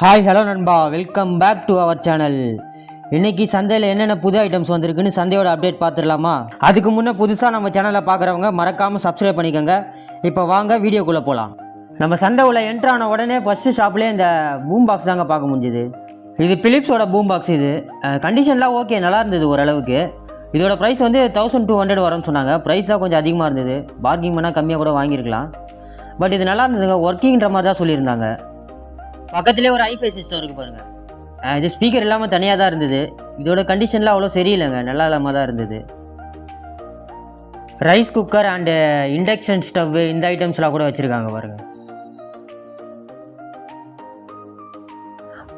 Hi hello நண்பா, welcome back to our channel. இன்றைக்கி சந்தையில் என்னென்ன புது ஐட்டம்ஸ் வந்திருக்குன்னு சந்தையோட அப்டேட் பார்த்துடலாமா? அதுக்கு முன்னே புதுசாக நம்ம சேனலை பார்க்குறவங்க மறக்காமல் சப்ஸ்கிரைப் பண்ணிக்கோங்க. இப்போ வாங்க வீடியோக்குள்ளே போகலாம். நம்ம சந்தை உள்ள என்ட்ரு ஆன உடனே ஃபஸ்ட்டு ஷாப்லேயே இந்த பூம் பாக்ஸ் தாங்க பார்க்க முடிஞ்சுது. இது பிலிப்ஸோட பூம் பாக்ஸ். இது கண்டிஷன்லாம் ஓகே, நல்லா இருந்தது ஓரளவுக்கு. இதோட ப்ரைஸ் வந்து 1200 வரும்னு சொன்னாங்க. ப்ரைஸ் தான் கொஞ்சம் அதிகமாக இருந்தது. பார்கிங் பண்ணால் கம்மியாக கூட வாங்கியிருக்கலாம். பட் இது நல்லா இருந்ததுங்க, ஒர்க்கிங்கிற மாதிரி தான் சொல்லியிருந்தாங்க. பக்கத்துலேயே ஒரு ஐஃபை சிஸ்டம் இருக்குது பாருங்கள். இது ஸ்பீக்கர் இல்லாமல் தனியாக தான் இருந்தது. இதோட கண்டிஷன்லாம் அவ்வளோ சரியில்லைங்க, நல்லா இல்லாமல் தான் இருந்தது. Rice cooker and induction stove இந்த ஐட்டம்ஸ்லாம் கூட வச்சுருக்காங்க பாருங்கள்.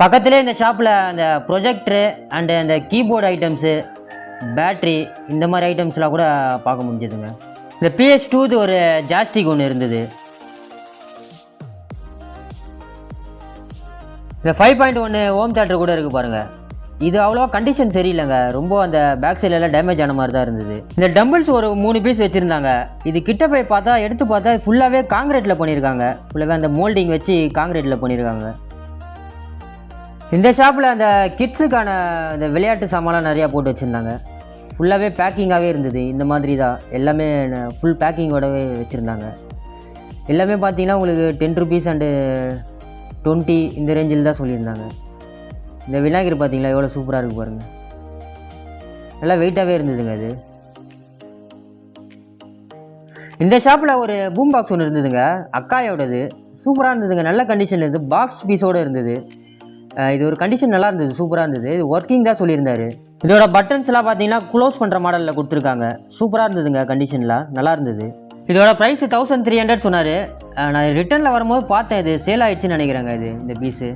பக்கத்துலேயே இந்த ஷாப்பில் அந்த ப்ரொஜெக்டரு அண்டு அந்த கீபோர்டு ஐட்டம்ஸு, பேட்ரி இந்த மாதிரி ஐட்டம்ஸ்லாம் கூட பார்க்க முடிஞ்சதுங்க. இந்த PS2 ஒரு ஜாஸ்டிக் ஒன்று இருந்தது. இந்த 5.1 ஹோம் தேட்டர் கூட இருக்குது பாருங்கள். இது அவ்வளோவா கண்டிஷன் சரியில்லைங்க, ரொம்ப அந்த பேக் சைட்லலாம் டேமேஜ் ஆன மாதிரி தான் இருந்தது. இந்த டம்பிள்ஸ் ஒரு 3 பீஸ் வச்சுருந்தாங்க. இது கிட்ட போய் பார்த்தா, எடுத்து பார்த்தா ஃபுல்லாகவே காங்கிரீட்டில் பண்ணியிருக்காங்க. ஃபுல்லாகவே அந்த மோல்டிங் வச்சு காங்கிரீட்டில் பண்ணியிருக்காங்க. இந்த ஷாப்பில் அந்த கிட்ஸுக்கான இந்த விளையாட்டு சாமான்லாம் நிறையா போட்டு வச்சுருந்தாங்க. ஃபுல்லாகவே பேக்கிங்காகவே இருந்தது. இந்த மாதிரி தான் எல்லாமே ஃபுல் பேக்கிங்கோடவே வச்சுருந்தாங்க. எல்லாமே பார்த்தீங்கன்னா உங்களுக்கு 10 ருபீஸ் அண்டு 20 இந்த ரேஞ்சில் தான் சொல்லியிருந்தாங்க. இந்த விநாயகர் பார்த்தீங்களா எவ்வளோ சூப்பராக இருக்குது பாருங்கள். நல்லா வெயிட்டாகவே இருந்ததுங்க அது. இந்த ஷாப்பில் ஒரு பூம் பாக்ஸ் ஒன்று இருந்ததுங்க, அக்காயோடது. சூப்பராக இருந்ததுங்க, நல்ல கண்டிஷனில் இருந்தது. பாக்ஸ் பீஸோடு இருந்தது. இது ஒரு கண்டிஷன் நல்லா இருந்தது, சூப்பராக இருந்தது. இது ஒர்க்கிங் தான் சொல்லியிருந்தார். இதோட பட்டன்ஸ்லாம் பார்த்தீங்கன்னா க்ளோஸ் பண்ணுற மாடலில் கொடுத்துருக்காங்க. சூப்பராக இருந்ததுங்க, கண்டிஷன்லாம் நல்லா இருந்தது. இதோட ப்ரைஸ் 1300 சொன்னார். நான் ரிட்டனில் வரும்போது பார்த்தேன், இது சேல் ஆகிடுச்சின்னு நினைக்கிறேங்க. இது இந்த பீஸு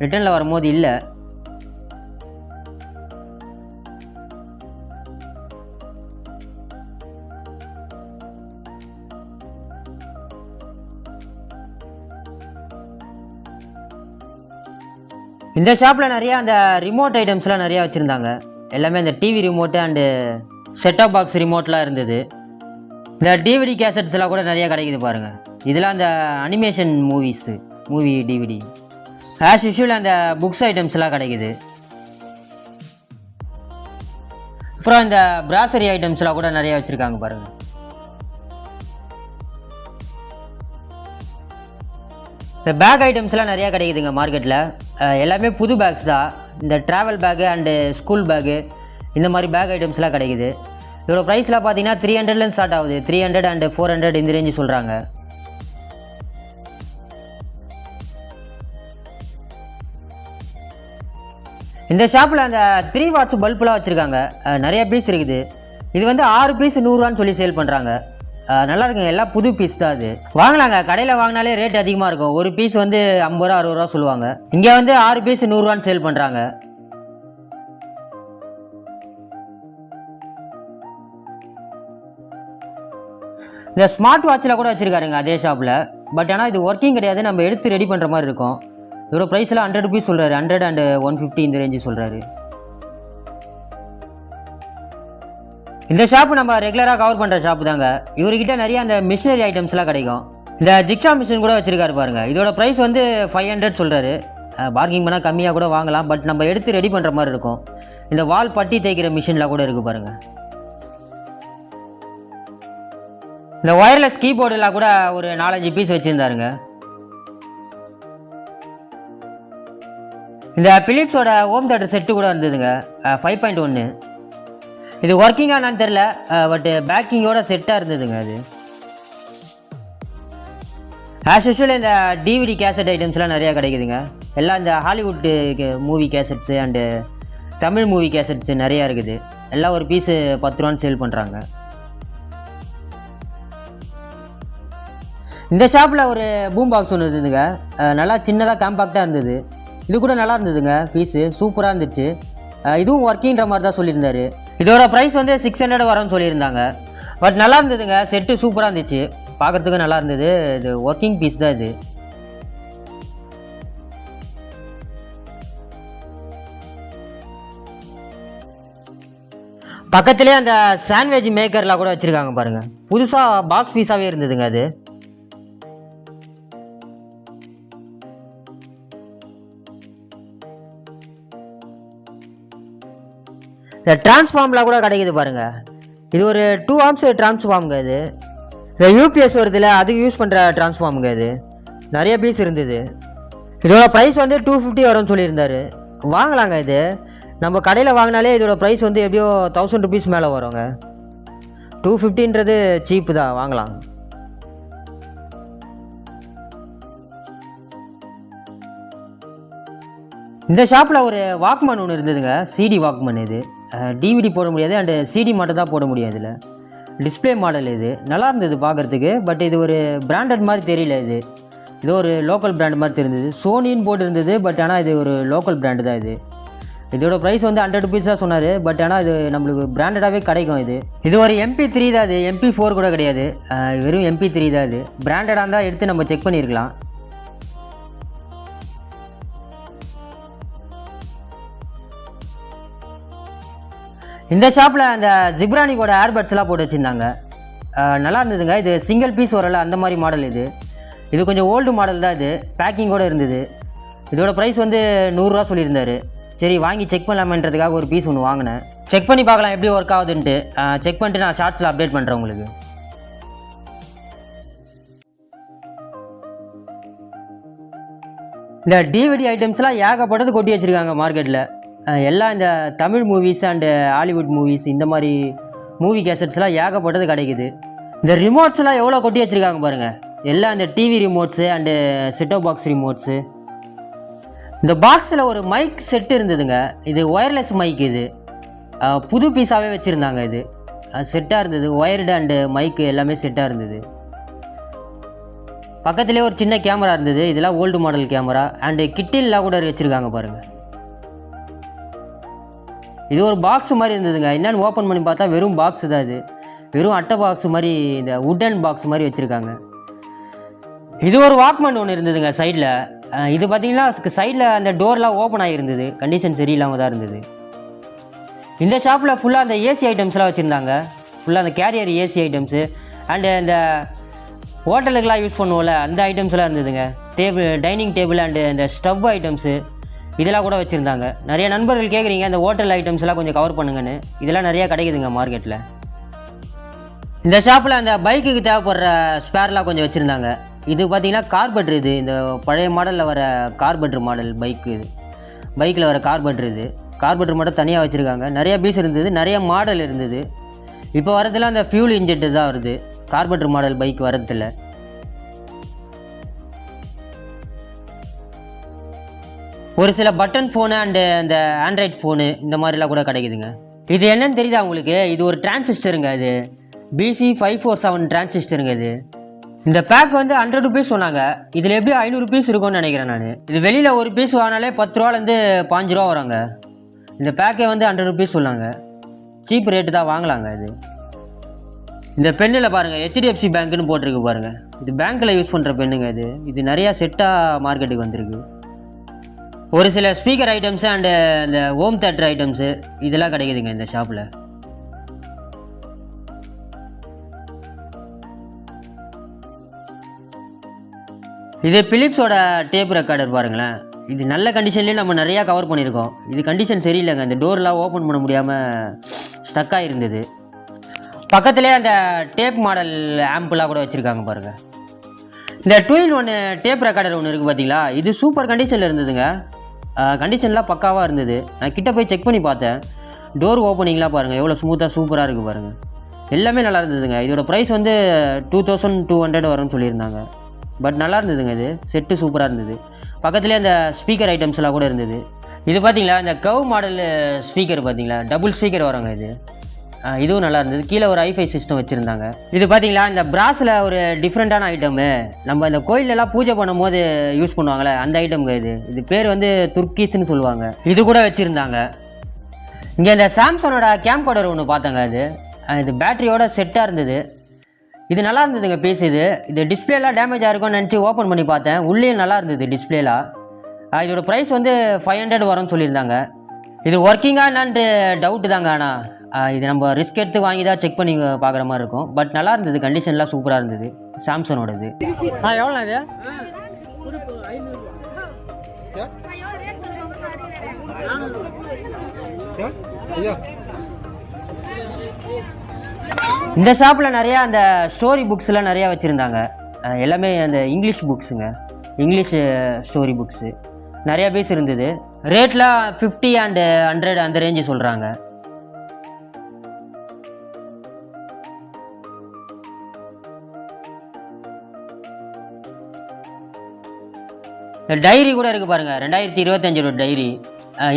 ரிட்டனில் வரும்போது இல்லை. இந்த ஷாப்பில் நிறையா அந்த ரிமோட் ஐட்டம்ஸ்லாம் நிறையா வச்சுருந்தாங்க. எல்லாமே அந்த TV remote and set top box ரிமோட்லாம் இருந்தது. இந்த டிவிடி கேசட்ஸ் எல்லாம் கூட நிறையா கிடைக்குது பாருங்கள். இதெல்லாம் அந்த animation movie DVD. As usual அந்த புக்ஸ் ஐட்டம்ஸ்லாம் கிடைக்குது. அப்புறம் இந்த பிராசரி ஐட்டம்ஸ்லாம் கூட நிறையா வச்சுருக்காங்க பாருங்கள். இந்த பேக் ஐட்டம்ஸ்லாம் நிறையா கிடைக்குதுங்க மார்க்கெட்டில். எல்லாமே புது பேக்ஸ் தான். இந்த travel bag and school bag இந்த மாதிரி பேக் ஐட்டம்ஸ்லாம் கிடைக்குது. இதோட ப்ரைஸ்லாம் பார்த்தீங்கன்னா 300 ஸ்டார்ட் ஆகுது. 300 அண்டு 400 இந்த ரேஞ்சு சொல்கிறாங்க. இந்த ஷாப்பில் அந்த 3 வாட்ஸ் பல்புலாம் வச்சுருக்காங்க. நிறைய பீஸ் இருக்குது. இது வந்து 6 பீஸ் 100 சொல்லி சேல் பண்ணுறாங்க. நல்லா இருக்குங்க, எல்லாம் புது பீஸ் தான். அது வாங்கலாங்க, கடையில் வாங்கினாலே ரேட் அதிகமாக இருக்கும். ஒரு பீஸ் வந்து 50 ரூபா 60 ரூபா சொல்லுவாங்க. இங்கே வந்து 6 பீஸ் 100 சேல் பண்ணுறாங்க. இந்த ஸ்மார்ட் வாட்சில் கூட வச்சுருக்காருங்க அதே ஷாப்பில். பட் ஆனால் இது ஒர்க்கிங் கிடையாது, நம்ம எடுத்து ரெடி பண்ணுற மாதிரி இருக்கும். இதோட ப்ரைஸ்லாம் 100 ருபீஸ் சொல்கிறாரு. 100 அண்டு 150 இந்த ரேஞ்சு சொல்கிறாரு. இந்த ஷாப்பு நம்ம ரெகுலராக கவர் பண்ணுற ஷாப்பு தாங்க. இவர்கிட்ட நிறைய அந்த மிஷினரி ஐட்டம்ஸ்லாம் கிடைக்கும். இந்த ஜிக்ஷா மிஷின் கூட வச்சுருக்காரு பாருங்கள். இதோட ப்ரைஸ் வந்து 500 சொல்கிறாரு. பார்கிங் பண்ணால் கம்மியாக கூட வாங்கலாம். பட் நம்ம எடுத்து ரெடி பண்ணுற மாதிரி இருக்கும். இந்த வால் பட்டி தேய்க்கிற மிஷின்லாம் கூட இருக்குது பாருங்கள். இந்த ஒயர்லெஸ் கீபோர்டெலாம் கூட ஒரு 4-5 பீஸ் வச்சுருந்தாருங்க. இந்த பிலிப்ஸோட ஹோம் தேட்டர் செட்டு கூட இருந்ததுங்க, 5.1. இது ஒர்க்கிங்காக நான் தெரில, பட் பேக்கிங்கோட செட்டாக இருந்ததுங்க. அது ஆஸ் யூஷுவல் இந்த டிவிடி கேசட் ஐட்டம்ஸ்லாம் நிறையா கிடைக்குதுங்க. எல்லாம் இந்த Hollywood movie cassettes and Tamil movie cassettes நிறையா இருக்குது. எல்லாம் ஒரு பீஸு 10 ரூபான்னு சேல் பண்ணுறாங்க. இந்த ஷாப்பில் ஒரு பூம் பாக்ஸ் ஒன்று இருந்ததுங்க. நல்லா சின்னதாக காம்பாக்டாக இருந்தது. இது கூட நல்லா இருந்ததுங்க, பீஸு சூப்பராக இருந்துச்சு. இதுவும் ஒர்க்கிங்கிற மாதிரி தான் சொல்லியிருந்தார். இதோட ப்ரைஸ் வந்து 600 வரும்னு சொல்லியிருந்தாங்க. பட் நல்லா இருந்ததுங்க, செட்டு சூப்பராக இருந்துச்சு, பார்க்குறதுக்கு நல்லா இருந்தது. இது ஒர்க்கிங் பீஸ் தான். இது பக்கத்துலேயே அந்த சாண்ட்விச் மேக்கர்லாம் கூட வச்சுருக்காங்க பாருங்கள். புதுசாக பாக்ஸ் பீஸாகவே இருந்ததுங்க அது. இந்த டிரான்ஸ்ஃபார்ம்லாம் கூட கிடைக்குது பாருங்கள். இது ஒரு 2 amps டிரான்ஸ்ஃபார்முங்க. இது இந்த யூபிஎஸ் வருதுல அதுக்கு யூஸ் பண்ணுற டிரான்ஸ்ஃபார்முங்க. இது நிறைய பீஸ் இருந்தது. இதோட ப்ரைஸ் வந்து 250 வரும்னு சொல்லியிருந்தாரு. வாங்கலாங்க. இது நம்ம கடையில் வாங்கினாலே இதோட ப்ரைஸ் வந்து எப்படியோ 1000 rupees மேலே வருங்க. 250ன்றது சீப்பு தான், வாங்கலாம். இந்த ஷாப்பில் ஒரு வாக்மேன் ஒன்று இருந்ததுங்க, சிடி வாக்மேன். இது டிவிடி போட முடியாது அண்டு சிடி மட்டும் தான் போட முடியாது. இதில் டிஸ்பிளே மாடல். இது நல்லா இருந்தது பார்க்குறதுக்கு. பட் இது ஒரு பிராண்டட் மாதிரி தெரியல. இது ஒரு லோக்கல் பிராண்ட் மாதிரி தெரிஞ்சது. சோனின்னு போட்டு இருந்தது. பட் ஆனால் இது ஒரு லோக்கல் பிராண்டு தான். இதோட ப்ரைஸ் வந்து 100 rupees தான் சொன்னார். பட் ஆனால் இது நம்மளுக்கு பிராண்டடாகவே கிடைக்கும். இது ஒரு MP3 தான். இது MP4 கூட கிடையாது, வெறும் MP3 தான். இது பிராண்டடாக இருந்தால் எடுத்து நம்ம செக் பண்ணியிருக்கலாம். இந்த ஷாப்பில் அந்த ஜிப்ரானிக்கோட ஏர்பட்ஸ்லாம் போட்டு வச்சுருந்தாங்க. நல்லா இருந்ததுங்க. இது சிங்கிள் பீஸ் வரல அந்த மாதிரி மாடல். இது கொஞ்சம் ஓல்டு மாடல் தான். இது பேக்கிங்கோடு இருந்தது. இதோட ப்ரைஸ் வந்து 100 ரூபா சொல்லியிருந்தார். சரி வாங்கி செக் பண்ணலாமன்றதுக்காக ஒரு பீஸ் ஒன்று வாங்கினேன். செக் பண்ணி பார்க்கலாம் எப்படி ஒர்க் ஆகுதுன்ட்டு. செக் பண்ணிட்டு நான் ஷார்ட்ஸில் அப்டேட் பண்ணுறேன் உங்களுக்கு. இந்த டிவிடி ஐட்டம்ஸ்லாம் ஏகப்பட்டது கொட்டி வச்சுருக்காங்க மார்க்கெட்டில். எல்லாம் இந்த Tamil movies and Hollywood movies இந்த மாதிரி மூவி கேசட்ஸ்லாம் ஏகப்பட்டது கிடைக்குது. இந்த ரிமோட்ஸ்லாம் எவ்வளோ கொட்டி வச்சுருக்காங்க பாருங்கள். எல்லாம் இந்த டிவி ரிமோட்ஸு அண்டு செட்டோ பாக்ஸ் ரிமோட்ஸு. இந்த பாக்ஸில் ஒரு மைக் செட்டு இருந்ததுங்க. இது ஒயர்லெஸ் மைக். இது புது பீஸாகவே வச்சுருந்தாங்க. இது செட்டாக இருந்தது. ஒயர்டு அண்டு மைக்கு எல்லாமே செட்டாக இருந்தது. பக்கத்துலேயே ஒரு சின்ன கேமரா இருந்தது. இதெல்லாம் ஓல்டு மாடல் கேமரா அண்டு கிட்டின்லாம் கூட வச்சுருக்காங்க பாருங்கள். இது ஒரு பாக்ஸ் மாதிரி இருந்ததுங்க. என்னென்னு ஓப்பன் பண்ணி பார்த்தா வெறும் பாக்ஸு தான். இது வெறும் அட்டை பாக்ஸ் மாதிரி, இந்த வுட்டன் பாக்ஸ் மாதிரி வச்சுருக்காங்க. இது ஒரு வாக்மேன் ஒன்று இருந்ததுங்க சைடில். இது பார்த்திங்கன்னா சைடில் அந்த டோர்லாம் ஓப்பன் ஆகிருந்தது. கண்டிஷன் சரியில்லாமல் தான் இருந்தது. இந்த ஷாப்பில் ஃபுல்லாக அந்த ஏசி ஐட்டம்ஸ்லாம் வச்சுருந்தாங்க. ஃபுல்லாக அந்த கேரியர் ஏசி ஐட்டம்ஸு அண்டு இந்த ஹோட்டலுக்கெலாம் யூஸ் பண்ணுவோம்ல அந்த ஐட்டம்ஸ்லாம் இருந்ததுங்க. டைனிங் டேபிள் அண்டு இந்த ஸ்டவ் ஐட்டம்ஸு இதெல்லாம் கூட வச்சுருந்தாங்க. நிறைய நண்பர்கள் கேட்குறீங்க இந்த ஹோட்டல் ஐட்டம்ஸ்லாம் கொஞ்சம் கவர் பண்ணுங்கன்னு. இதெல்லாம் நிறையா கிடைக்குதுங்க மார்க்கெட்டில். இந்த ஷாப்பில் அந்த பைக்குக்கு தேவைப்படுற ஸ்பேர்லாம் கொஞ்சம் வச்சுருந்தாங்க. இது பார்த்திங்கன்னா கார்பெட்ரு. இது இந்த பழைய மாடலில் வர கார்பெட்ரு மாடல் பைக்கு. இது பைக்கில் வர கார்பெட்ரு. இது கார்பெட்ரு மட்டும் தனியாக வச்சுருக்காங்க. நிறைய பீஸ் இருந்தது, நிறைய மாடல் இருந்தது. இப்போ வரதுல அந்த ஃபியூல் இன்ஜெக்டு தான் வருது, கார்பெட்ரு மாடல் பைக் வரதில்ல. ஒரு சில பட்டன் ஃபோனு அண்டு அந்த ஆண்ட்ராய்ட் ஃபோனு இந்த மாதிரிலாம் கூட கிடைக்குதுங்க. இது என்னன்னு தெரியுதா உங்களுக்கு? இது ஒரு டிரான்சிஸ்டருங்க. இது BC547 டிரான்சிஸ்டருங்க. இந்த பேக் வந்து 100 rupees சொன்னாங்க. இதில் எப்படி 500 rupees இருக்கும்னு நினைக்கிறேன் நான். இது வெளியில் ஒரு பீஸ் வாங்கினாலே 10 ரூபாலேருந்து 5 ரூபா வராங்க. இந்த பேக்கே வந்து 100 rupees சொன்னாங்க. சீப் ரேட்டு தான், வாங்கலாங்க. இந்த பெண்ணில் பாருங்கள் HDFC பேங்க்குன்னு போட்டிருக்கு பாருங்கள். இது பேங்க்கில் யூஸ் பண்ணுற பெண்ணுங்க. இது நிறையா செட்டாக மார்க்கெட்டுக்கு வந்திருக்கு. ஒரு சில ஸ்பீக்கர் ஐட்டம்ஸு அண்டு இந்த ஹோம் தேட்டர் ஐட்டம்ஸு இதெல்லாம் கிடைக்குதுங்க இந்த ஷாப்பில். இது பிலிப்ஸோட டேப் ரெக்கார்டர் பாருங்களேன். இது நல்ல கண்டிஷன்லேயே நம்ம நிறையா கவர் பண்ணியிருக்கோம். இது கண்டிஷன் சரியில்லைங்க. இந்த டோர்லாம் ஓப்பன் பண்ண முடியாமல் ஸ்டக்காக இருந்தது. பக்கத்துலேயே அந்த டேப் மாடல் ஆம்புலாம் கூட வச்சுருக்காங்க பாருங்கள். இந்த 2-in-1 டேப் ரெக்கார்டர் ஒன்று இருக்குது பார்த்தீங்களா? இது சூப்பர் கண்டிஷனில் இருந்ததுங்க. கண்டிஷன்லாம் பக்காவாக இருந்தது. நான் கிட்டே போய் செக் பண்ணி பார்த்தேன். டோர் ஓப்பனிங்லாம் பாருங்கள் எவ்வளோ ஸ்மூத்தாக சூப்பராக இருக்குது பாருங்கள். எல்லாமே நல்லா இருந்ததுங்க. இதோட ப்ரைஸ் வந்து 2200 வரும்னு சொல்லியிருந்தாங்க. பட் நல்லா இருந்ததுங்க. இது செட்டு சூப்பராக இருந்தது. பக்கத்துலேயே அந்த ஸ்பீக்கர் ஐட்டம்ஸ்லாம் கூட இருந்தது. இது பார்த்தீங்களா இந்த கவ் மாடல் ஸ்பீக்கர் பார்த்தீங்களா, டபுள் ஸ்பீக்கர் வராங்க. இதுவும் நல்லா இருந்தது. கீழே ஒரு ஐஃபை சிஸ்டம் வச்சுருந்தாங்க. இது பார்த்தீங்களா இந்த பிராஸில் ஒரு டிஃப்ரெண்ட்டான ஐட்டமு. நம்ம இந்த கோயிலெல்லாம் பூஜை பண்ணும் போது யூஸ் பண்ணுவாங்களே அந்த ஐட்டம்ங்க. இது பேர் வந்து துர்க்கீஸ்ன்னு சொல்லுவாங்க. இது கூட வச்சுருந்தாங்க. இங்கே இந்த சாம்சங்கோட கேம்கார்டர் ஒன்று பார்த்தேங்க. இது பேட்டரியோட செட்டாக இருந்தது. இது நல்லா இருந்ததுங்க பீஸ். இது டிஸ்பிளேலாம் டேமேஜ் ஆகிருக்கும்னு நினச்சி ஓப்பன் பண்ணி பார்த்தேன். உள்ளே நல்லா இருந்தது டிஸ்பிளேலாம். இதோட ப்ரைஸ் வந்து 500 வரும்னு சொல்லியிருந்தாங்க. இது ஒர்க்கிங்காக என்னான்ட்டு டவுட்டு தாங்க. ஆனால் இது நம்ம ரிஸ்க் எடுத்து வாங்கி தான் செக் பண்ணி பார்க்குற மாதிரி இருக்கும். பட் நல்லா இருந்தது, கண்டிஷன்லாம் சூப்பராக இருந்தது சாம்சங்கோடது. எவ்வளோ இது? இந்த ஷாப்பில் நிறையா அந்த ஸ்டோரி புக்ஸ்லாம் நிறையா வச்சுருந்தாங்க. எல்லாமே அந்த இங்கிலீஷ் புக்ஸுங்க, இங்கிலீஷ் ஸ்டோரி புக்ஸு நிறையா பீஸ் இருந்தது. ரேட்லாம் 50 and 100 அந்த ரேஞ்சு சொல்கிறாங்க. டைரி கூட இருக்குது பாருங்கள், 2025 டைரி.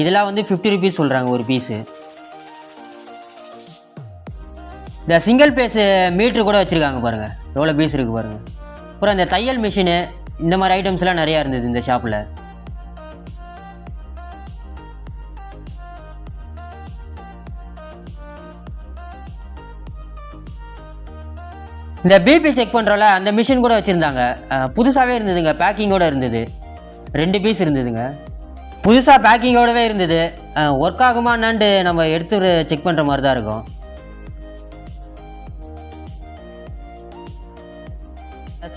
இதெல்லாம் வந்து 50 rupees சொல்கிறாங்க ஒரு பீஸு. இந்த சிங்கிள் பேஸு மீட்ரு கூட வச்சுருக்காங்க பாருங்கள், எவ்வளோ பீஸ் இருக்குது பாருங்கள். அப்புறம் இந்த தையல் மிஷினு இந்த மாதிரி ஐட்டம்ஸ்லாம் நிறையா இருந்தது இந்த ஷாப்பில். இந்த பிபி செக் பண்ணுறோம்ல அந்த மிஷின் கூட வச்சுருந்தாங்க. புதுசாகவே இருந்ததுங்க, பேக்கிங்கோடு இருந்தது. 2 பீஸ் இருந்ததுங்க, புதுசாக பேக்கிங்கோடவே இருந்தது. ஒர்க் ஆகுமா என்னான்ட்டு நம்ம எடுத்து செக் பண்ணுற மாதிரி தான் இருக்கும்.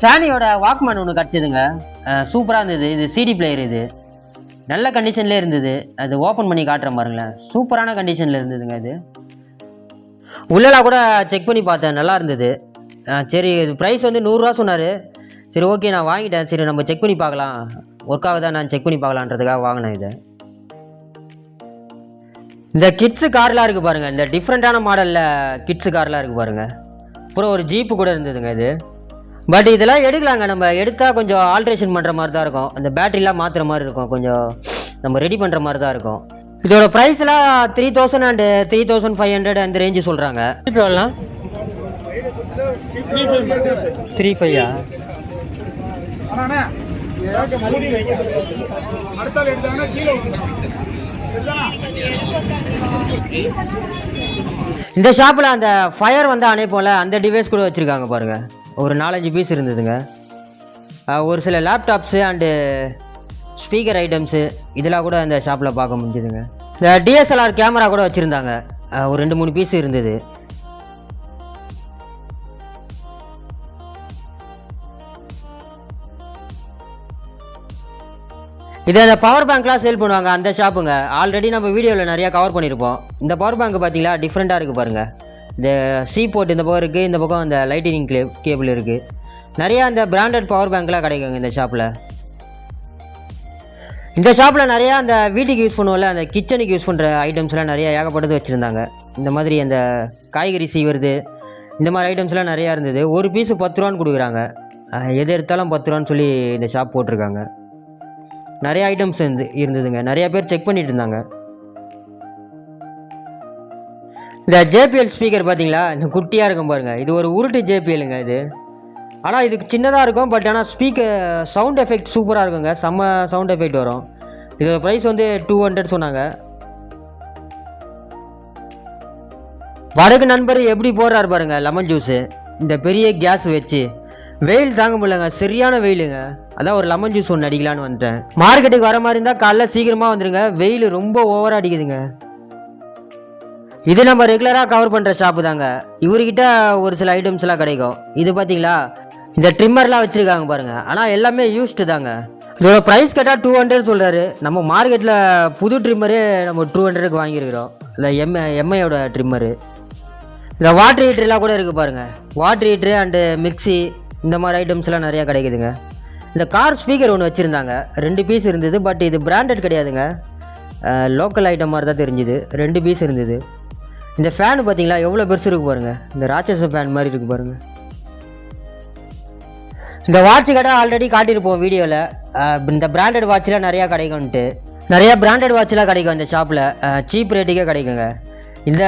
சானியோட வாக்மேன் ஒன்று கிடச்சிதுங்க, சூப்பராக இருந்தது. இது சிடி பிளேயர், இது நல்ல கண்டிஷன்லேயே இருந்தது. அது ஓப்பன் பண்ணி காட்டுறேன் பாருங்களேன், சூப்பரான கண்டிஷனில் இருந்ததுங்க. இது உள்ளலாம் கூட செக் பண்ணி பார்த்தேன், நல்லா இருந்தது. சரி, இது ப்ரைஸ் வந்து 100 ரூபா சொன்னார். சரி ஓகே, நான் வாங்கிட்டேன். சரி நம்ம செக் பண்ணி பார்க்கலாம், ஒர்க் ஆகுதா நான் செக் பண்ணி பார்க்கலான்றதுக்காக வாங்கினேன் இதை. இந்த கிட்ஸு கார்லாம் இருக்குது பாருங்கள், இந்த டிஃப்ரெண்ட்டான மாடலில் கிட்ஸு கார்லாம் இருக்குது பாருங்கள். அப்புறம் ஒரு ஜீப்பு கூட இருந்ததுங்க இது. பட் இதெல்லாம் எடுக்கலாங்க, நம்ம எடுத்தால் கொஞ்சம் ஆல்ட்ரேஷன் பண்ணுற மாதிரி தான் இருக்கும். அந்த பேட்டரிலாம் மாற்றுற மாதிரி இருக்கும், கொஞ்சம் நம்ம ரெடி பண்ணுற மாதிரி தான் இருக்கும். இதோட ப்ரைஸ்லாம் 3000 and 3500 அந்த ரேஞ்சு சொல்கிறாங்க. எவ்வளோலாம் 35 இந்த ஷாப்பில் அந்த ஃபயர் வந்து அணைப்போல அந்த டிவைஸ் கூட வச்சுருக்காங்க பாருங்கள். ஒரு 4-5 பீஸ் இருந்ததுங்க. ஒரு சில லேப்டாப்ஸு அண்டு ஸ்பீக்கர் ஐட்டம்ஸு இதெல்லாம் கூட அந்த ஷாப்பில் பார்க்க முடிஞ்சுதுங்க. இந்த டிஎஸ்எல்ஆர் கேமரா கூட வச்சுருந்தாங்க, ஒரு 2-3 பீஸ் இருந்தது. இதை அந்த பவர் பேங்க்லாம் சேல் பண்ணுவாங்க அந்த ஷாப்புங்க. ஆல்ரெடி நம்ம வீடியோவில் நிறையா கவர் பண்ணியிருப்போம். இந்த பவர் பேங்க் பார்த்தீங்களா, டிஃப்ரெண்ட்டாக இருக்குது பாருங்கள். இந்த சி போர்ட் இந்த பக்கம் இருக்குது, இந்த பக்கம் அந்த லைட்டினிங் கேபிள் இருக்குது. நிறையா அந்த பிராண்டட் பவர் பேங்க்லாம் கிடைக்குங்க இந்த ஷாப்பில். இந்த ஷாப்பில் நிறையா அந்த வீட்டுக்கு யூஸ் பண்ணுவோம்ல, அந்த கிச்சனுக்கு யூஸ் பண்ணுற ஐட்டம்ஸ்லாம் நிறையா ஏகப்பட்டது வச்சுருந்தாங்க. இந்த மாதிரி அந்த காய்கறி சீவுறது இந்த மாதிரி ஐட்டம்ஸ்லாம் நிறையா இருந்தது. ஒரு பீஸு 10 ரூபான்னு கொடுக்குறாங்க. எது எடுத்தாலும் 10 ரூபான்னு சொல்லி இந்த ஷாப் போட்டிருக்காங்க. நிறைய ஐட்டம்ஸ் இருந்ததுங்க, நிறையா பேர் செக் பண்ணிட்டு இருந்தாங்க. இந்த ஜேபிஎல் ஸ்பீக்கர் பார்த்தீங்களா, இந்த குட்டியாக இருக்கும் பாருங்கள். இது ஒரு உருட்டு ஜேபிஎலுங்க இது. ஆனால் இதுக்கு சின்னதாக இருக்கும், பட் ஆனால் ஸ்பீக்கர் சவுண்ட் எஃபெக்ட் சூப்பராக இருக்குங்க, செம்ம சவுண்ட் எஃபெக்ட் வரும். இதோட ப்ரைஸ் வந்து 200 சொன்னாங்க. வடக்கு நண்பர் எப்படி போடுறாரு பாருங்கள் லெமன் ஜூஸு, இந்த பெரிய கேஸ் வச்சு. வெயில் தாங்க முடியலங்க, சரியான வெயிலுங்க. அதான் ஒரு லெமன் ஜூஸ் ஒன்று அடிக்கலான்னு வந்துட்டேன். மார்க்கெட்டுக்கு வர மாதிரி இருந்தால் காலைல சீக்கிரமாக வந்துடுங்க, வெயில் ரொம்ப ஓவராக அடிக்குதுங்க. இது நம்ம ரெகுலராக கவர் பண்ணுற ஷாப்பு தாங்க. இவர்கிட்ட ஒரு சில ஐட்டம்ஸ்லாம் கிடைக்கும். இது பார்த்தீங்களா, இந்த ட்ரிம்மர்லாம் வச்சுருக்காங்க பாருங்கள். ஆனால் எல்லாமே யூஸ்டு தாங்க. இதோட ப்ரைஸ் கேட்டால் 200 சொல்கிறாரு. நம்ம மார்க்கெட்டில் புது ட்ரிம்மரே நம்ம 200க்கு வாங்கியிருக்கிறோம். இந்த எம்ஐயோட ட்ரிம்மரு. இந்த வாட்டர் ஹீட்டர்லாம் கூட இருக்குது பாருங்கள். வாட்டர் ஹீட்ரு அண்டு மிக்சி இந்த மாதிரி ஐட்டம்ஸ்லாம் நிறையா கிடைக்குதுங்க. இந்த கார் ஸ்பீக்கர் ஒன்று வச்சுருந்தாங்க, 2 பீஸ் இருந்தது. பட் இது பிராண்டட் கிடையாதுங்க, லோக்கல் ஐட்டம் மாதிரி தான் தெரிஞ்சுது. 2 பீஸ் இருந்தது. இந்த ஃபேனு பார்த்தீங்களா எவ்வளோ பெருசு இருக்குது பாருங்கள், இந்த ராட்சச ஃபேன் மாதிரி இருக்குது பாருங்கள். இந்த வாட்ச் கடை ஆல்ரெடி காட்டியிருப்போம் வீடியோவில். இந்த பிராண்டட் வாட்ச்லாம் நிறையா கிடைக்கும்ன்ட்டு, நிறையா பிராண்டட் வாட்ச்லாம் கிடைக்கும் இந்த ஷாப்பில், சீப் ரேட்டுக்கே கிடைக்குங்க. இந்த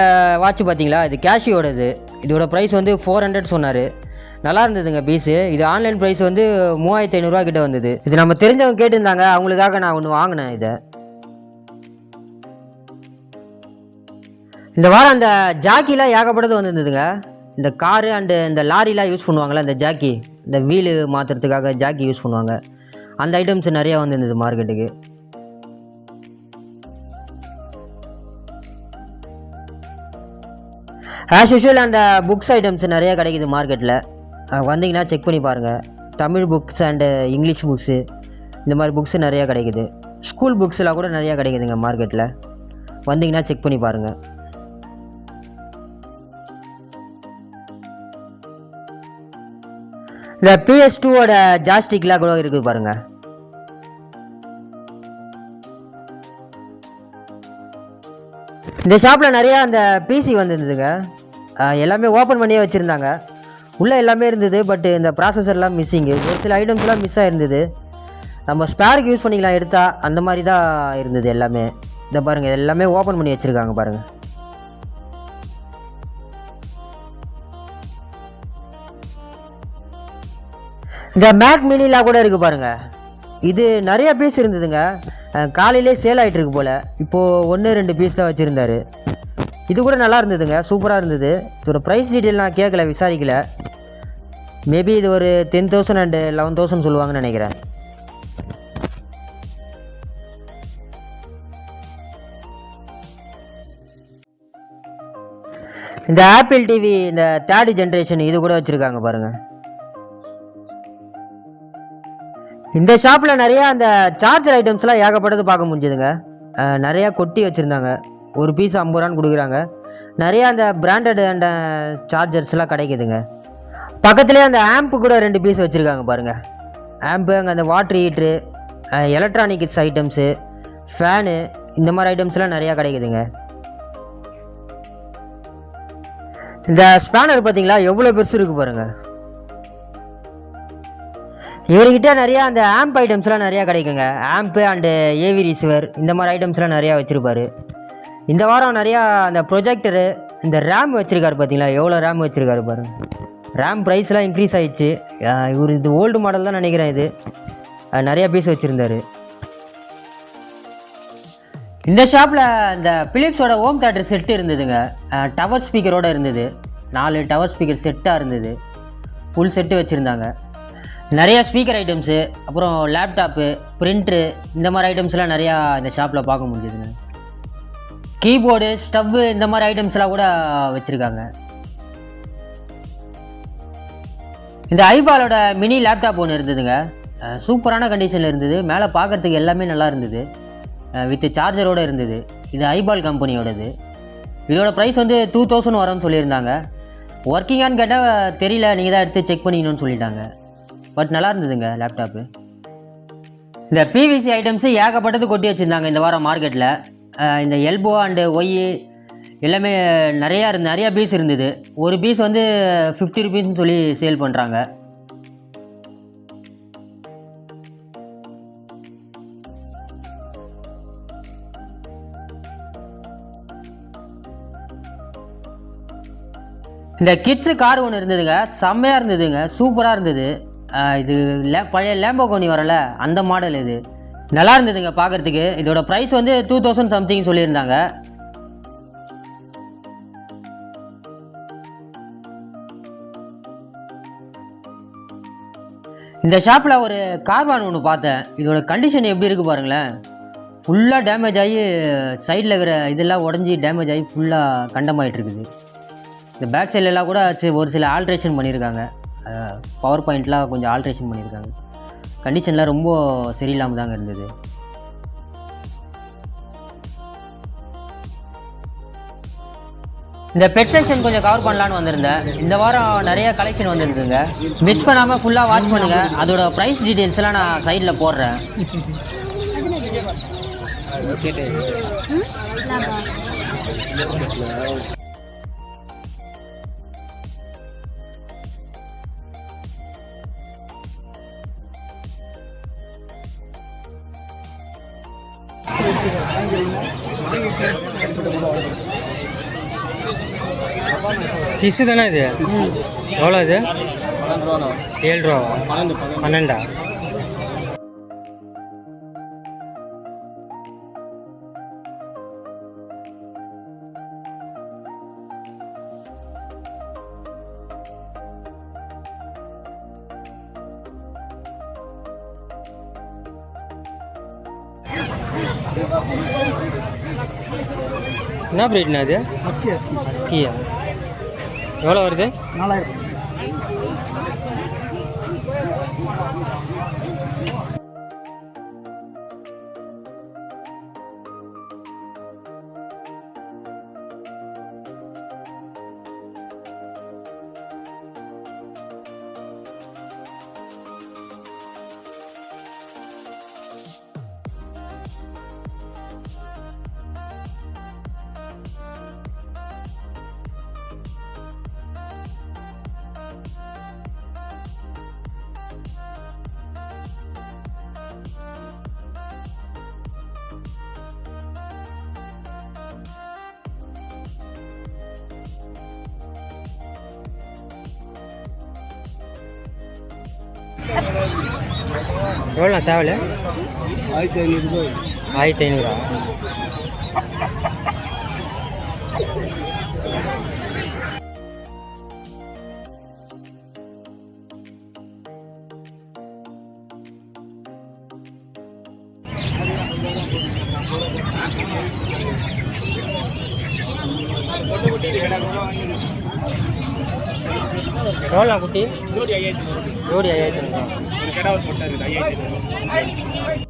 வாட்ச் பார்த்தீங்களா, இது கேஷியோடது. இதோட ப்ரைஸ் வந்து 400 சொன்னார். நல்லா இருந்ததுங்க பீஸு. இது ஆன்லைன் ப்ரைஸ் வந்து 3500 கிட்ட வந்தது. இது நம்ம தெரிஞ்சவங்க கேட்டிருந்தாங்க, அவங்களுக்காக நான் ஒன்று வாங்கினேன் இதை. இந்த வாரம் அந்த ஜாக்கிலாம் ஏகப்பட்டது வந்துருந்ததுங்க. இந்த காரு அண்டு இந்த லாரிலாம் யூஸ் பண்ணுவாங்களே, இந்த ஜாக்கி, இந்த வீலு மாற்றுறதுக்காக ஜாக்கி யூஸ் பண்ணுவாங்க. அந்த ஐட்டம்ஸ் நிறையா வந்துருந்தது மார்க்கெட்டுக்கு. ஆஸ் யூஷுவல் அந்த புக்ஸ் ஐட்டம்ஸ் நிறையா கிடைக்குது மார்க்கெட்டில். வந்தீங்கன்னா செக் பண்ணி பாருங்கள். Tamil books and English books இந்த மாதிரி புக்ஸு நிறையா கிடைக்குது. ஸ்கூல் புக்ஸ்லாம் கூட நிறையா கிடைக்குதுங்க மார்க்கெட்டில். வந்தீங்கன்னா செக் பண்ணி பாருங்கள். இந்த PS2ஓட ஜாஸ்டிக்லாம் கூட இருக்குது பாருங்கள். இந்த ஷாப்பில் நிறையா அந்த பிசி வந்துருந்துங்க. எல்லாமே ஓப்பன் பண்ணியே வச்சுருந்தாங்க. உள்ளே எல்லாமே இருந்தது, பட் இந்த ப்ராசஸர்லாம் மிஸ்ஸிங்கு. ஒரு சில ஐட்டம்ஸ்லாம் மிஸ் ஆகிருந்தது. நம்ம ஸ்பேருக்கு யூஸ் பண்ணிக்கலாம் எடுத்தால், அந்த மாதிரி தான் இருந்தது எல்லாமே. இதை பாருங்கள், எல்லாமே ஓப்பன் பண்ணி வச்சுருக்காங்க பாருங்கள். இந்த மேக் மினிலாம் கூட இருக்குது பாருங்கள். இது நிறைய பீஸ் இருந்ததுங்க. காலையிலே சேல் ஆகிட்டு இருக்கு போல். இப்போது 1-2 பீஸ் தான் வச்சுருந்தாரு. இது கூட நல்லா இருந்ததுங்க, சூப்பராக இருந்தது. இதோட ப்ரைஸ் டீட்டெயில் நான் கேட்கல, விசாரிக்கல. மேபி இது ஒரு 10,000 அண்ட் 11,000 சொல்லுவாங்கன்னு நினைக்கிறேன். இந்த ஆப்பிள் டிவி இந்த 3rd ஜென்ரேஷன் இது கூட வச்சுருக்காங்க பாருங்கள். இந்த ஷாப்பில் நிறையா அந்த சார்ஜர் ஐட்டம்ஸ்லாம் ஏகப்பட்டது பார்க்க முடிஞ்சுதுங்க. நிறையா கொட்டி வச்சுருந்தாங்க. ஒரு பீஸ் 50 ரூபான்னு கொடுக்குறாங்க. நிறையா அந்த பிராண்டட் அண்ட் சார்ஜர்ஸ்லாம் கிடைக்குதுங்க. பக்கத்துலேயே அந்த ஆம்ப்பு கூட 2 பீஸ் வச்சுருக்காங்க பாருங்கள். ஆம்ப்பு, அங்கே அந்த water heater, electronics items, fan, இந்த மாதிரி ஐட்டம்ஸ்லாம் நிறையா கிடைக்குதுங்க. இந்த ஸ்பேனர் பார்த்தீங்களா எவ்வளோ பெருசு இருக்குது பாருங்கள். இவர்கிட்ட நிறையா அந்த ஆம்ப் ஐட்டம்ஸ்லாம் நிறையா கிடைக்குங்க. ஆம்ப்பு அண்டு ஏவி ரிசீவர், இந்த மாதிரி ஐட்டம்ஸ்லாம் நிறையா வச்சுருப்பார். இந்த வாரம் நிறையா அந்த ப்ரொஜெக்டரு, இந்த ரேம் வச்சுருக்காரு பார்த்தீங்களா, எவ்வளோ ரேம் வச்சுருக்காரு பாருங்கள். ரேம் ப்ரைஸ்லாம் இன்க்ரீஸ் ஆகிடுச்சு. இவர் இது ஓல்டு மாடல் தான் நினைக்கிறேன். இது நிறையா பீஸ் வச்சுருந்தார். இந்த ஷாப்பில் இந்த பிலிப்ஸோட ஹோம் தியேட்டர் செட்டு இருந்ததுங்க. டவர் ஸ்பீக்கரோடு இருந்தது. 4 டவர் ஸ்பீக்கர் செட்டாக இருந்தது. ஃபுல் செட்டு வச்சுருந்தாங்க. நிறையா ஸ்பீக்கர் ஐட்டம்ஸு, அப்புறம் லேப்டாப்பு, பிரிண்ட்ரு, இந்த மாதிரி ஐட்டம்ஸ்லாம் நிறையா இந்த ஷாப்பில் பார்க்க முடியுதுங்க. கீபோர்டு, ஸ்டவ்வு, இந்த மாதிரி ஐட்டம்ஸ்லாம் கூட வச்சுருக்காங்க. இந்த ஐபாலோட மினி லேப்டாப் ஒன்று இருந்ததுங்க. சூப்பரான கண்டிஷனில் இருந்தது. மேலே பார்க்குறதுக்கு எல்லாமே நல்லா இருந்தது. வித் சார்ஜரோடு இருந்தது. இது ஐபால் கம்பெனியோடது. இதோட ப்ரைஸ் வந்து 2000 வரும்னு சொல்லியிருந்தாங்க. ஒர்க்கிங்கான்னு கேட்டால் தெரியல, நீங்கள் தான் எடுத்து செக் பண்ணிக்கணும்னு சொல்லிட்டாங்க. பட் நல்லா இருந்ததுங்க லேப்டாப்பு. இந்த பிவிசி ஐட்டம்ஸு ஏகப்பட்டது கொட்டி வச்சுருந்தாங்க இந்த வாரம் மார்க்கெட்டில். இந்த எல்போ அண்டு ஒய் எல்லாமே நிறையா பீஸ் இருந்தது. ஒரு பீஸ் வந்து 50 ருபீஸ்னு சொல்லி சேல் பண்ணுறாங்க. இந்த கிட்ஸு கார் ஒன்று இருந்ததுங்க. செம்மையாக இருந்ததுங்க, சூப்பராக இருந்தது. இது பழைய லேம்போகோனி வரல, அந்த மாடல். இது நல்லா இருந்ததுங்க பார்க்குறதுக்கு. இதோட ப்ரைஸ் வந்து 2000 சம்திங் சொல்லியிருந்தாங்க. இந்த ஷாப்பில் ஒரு கார்வான் ஒன்று பார்த்தேன். இதோட கண்டிஷன் எப்படி இருக்குது பாருங்களேன். ஃபுல்லாக டேமேஜ் ஆகி சைடில் இருக்கிற இதெல்லாம் உடஞ்சி டேமேஜ் ஆகி ஃபுல்லாக கண்டமாயிட்ருக்குது. இந்த பேக் சைட்லலாம் கூட ஒரு சில ஆல்ட்ரேஷன் பண்ணியிருக்காங்க. பவர் பாயிண்ட்லாம் கொஞ்சம் ஆல்ட்ரேஷன் பண்ணியிருக்காங்க. கண்டிஷன்லாம் ரொம்ப சரியில்லாமல் தாங்க இருந்தது. இந்த பெட் செக்ஷன் கொஞ்சம் கவர் பண்ணலான்னு வந்திருந்தேன். இந்த வாரம் நிறைய கலெக்ஷன் வந்துருக்குங்க. மிஸ் பண்ணாமல் ஃபுல்லாக வாட்ச் பண்ணுங்கள். அதோட ப்ரைஸ் டீட்டெயில்ஸ்லாம் நான் சைடில் போடுறேன். சிசு தானே இது? எவ்வளோ இது? 7 ரூபாவா? 12. என்ன ப்ரீட்னா அது? அஸ்கியா. எவ்வளோ வருது? 4000. எவ்வளோ சேவல்? 1500. 1500. எவ்வளோ குட்டி? ஜோடி 5000. ஒரு கடை போட்டாரு 5000.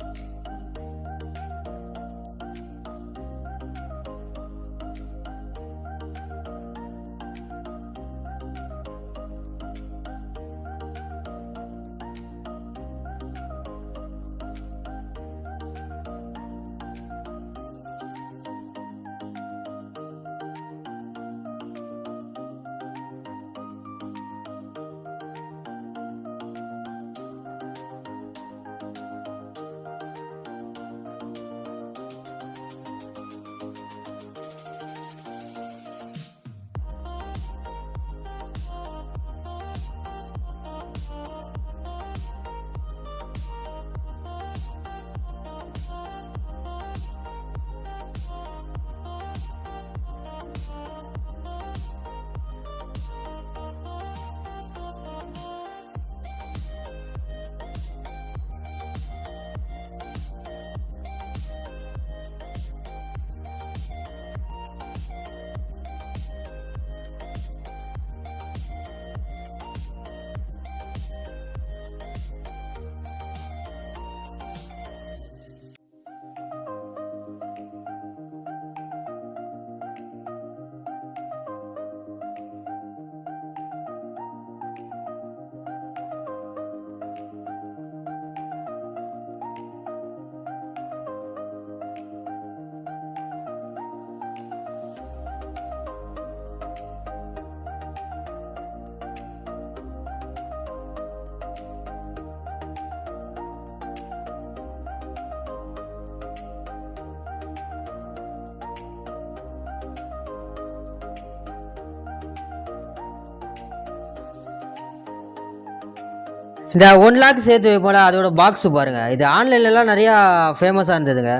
இந்த 1 lakh சேர்த்து வைப்போல அதோட பாக்ஸு பாருங்கள். இது ஆன்லைன்லலாம் நிறையா ஃபேமஸாக இருந்ததுங்க.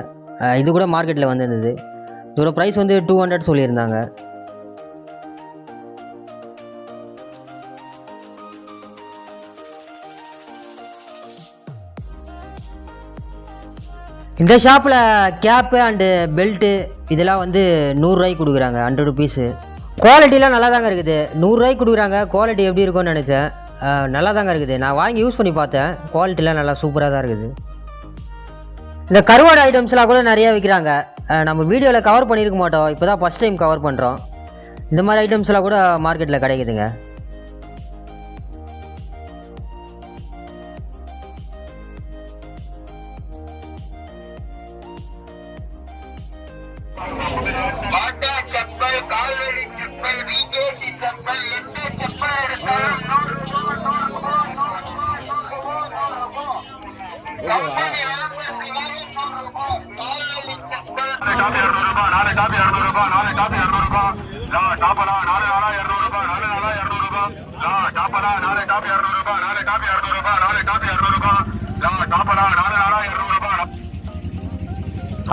இது கூட மார்க்கெட்டில் வந்துருந்தது. இதோட ப்ரைஸ் வந்து 200 சொல்லியிருந்தாங்க. இந்த ஷாப்பில் கேப்பு அண்டு பெல்ட்டு இதெல்லாம் வந்து 100 ரூபாய்க்கு கொடுக்குறாங்க. 100 rupees. குவாலிட்டிலாம் நல்லா தாங்க இருக்குது. 100 ரூபாய்க்கு கொடுக்குறாங்க. குவாலிட்டி எப்படி இருக்கும்னு நினச்சேன். நல்லா தாங்க இருக்குது. நான் வாங்கி யூஸ் பண்ணி பார்த்தேன். குவாலிட்டிலாம் நல்லா சூப்பராக தான் இருக்குது. இந்த கருவாடு ஐட்டம்ஸ்லாம் கூட நிறையா விற்கிறாங்க. நம்ம வீடியோவில் கவர் பண்ணியிருக்க மாட்டோம். இப்போ தான் ஃபஸ்ட் டைம் கவர் பண்ணுறோம். இந்த மாதிரி ஐட்டம்ஸ்லாம் கூட மார்க்கெட்டில் கிடைக்குதுங்க.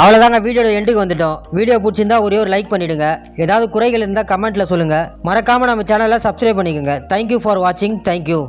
அவ்வளோதாங்க, வீடியோட எண்டுக்கு வந்துட்டோம். வீடியோ பிடிச்சிருந்தா ஒரே ஒரு லைக் பண்ணிவிடுங்க. ஏதாவது குறைகள் இருந்தால் கமெண்ட்டில் சொல்லுங்கள். மறக்காமல் நம்ம சேனலை சப்ஸ்கிரைப் பண்ணிக்கோங்க. தேங்க்யூ ஃபார் வாட்சிங். தேங்க்யூ.